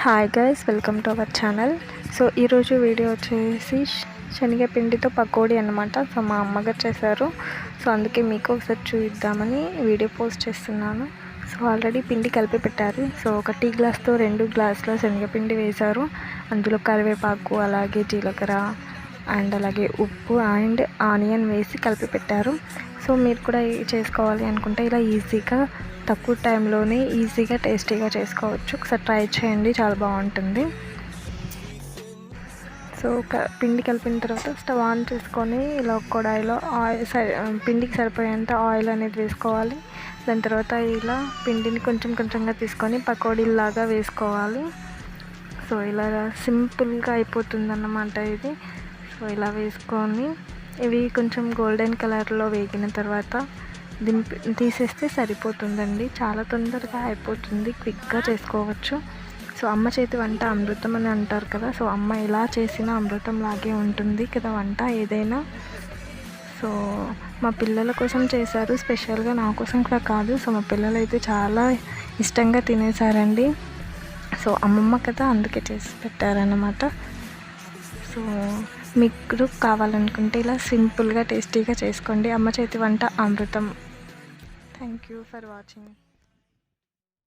Hi guys, welcome to our channel. So ఈరోజు video వచ్చేసి శనగపిండితో పకోడీ అనమాట. సో మా అమ్మగారు చేశారు. సో అందుకే మీకు ఒకసారి చూద్దామని వీడియో పోస్ట్ చేస్తున్నాను. సో ఆల్రెడీ పిండి కలిపి పెట్టారు. సో ఒక టీ గ్లాస్తో 2 గ్లాసుల శనగపిండి వేశారు. అందులో కరివేపాకు, అలాగే జీలకర్ర అండ్ అలాగే ఉప్పు అండ్ ఆనియన్ వేసి కలిపి పెట్టారు. సో మీరు కూడా చేసుకోవాలి అనుకుంటే ఇలా ఈజీగా తక్కువ టైంలోనే ఈజీగా టేస్టీగా చేసుకోవచ్చు. ఒకసారి ట్రై చేయండి, చాలా బాగుంటుంది. సో పిండి కలిపిన తర్వాత స్టవ్ ఆన్ చేసుకొని ఇలా ఒక కడాయిలో పిండికి సరిపోయేంత ఆయిల్ అనేది వేసుకోవాలి. దాని తర్వాత ఇలా పిండిని కొంచెం కొంచెంగా తీసుకొని పకోడీలాగా వేసుకోవాలి. సో ఇలా సింపుల్గా అయిపోతుంది అన్నమాట ఇది. సో ఇలా వేసుకొని ఇవి కొంచెం గోల్డెన్ కలర్లో వేగిన తర్వాత తీసేస్తే సరిపోతుందండి. చాలా తొందరగా అయిపోతుంది, క్విక్గా చేసుకోవచ్చు. సో అమ్మ చేతి వంట అమృతం అని అంటారు కదా. సో అమ్మ ఎలా చేసిన అమృతం లాగే ఉంటుంది కదా వంట ఏదైనా. సో మా పిల్లల కోసం చేశారు, స్పెషల్గా నా కోసం కూడా కాదు. సో మా పిల్లలు అయితే చాలా ఇష్టంగా తినేసారండి. సో అమ్మమ్మ కదా, అందుకే చేసి పెట్టారన్నమాట. సో మీకు కావాలనుకుంటే ఇలా సింపుల్గా టేస్టీగా చేసుకోండి. అమ్మ చేతి వంట అమృతం. Thank you for watching.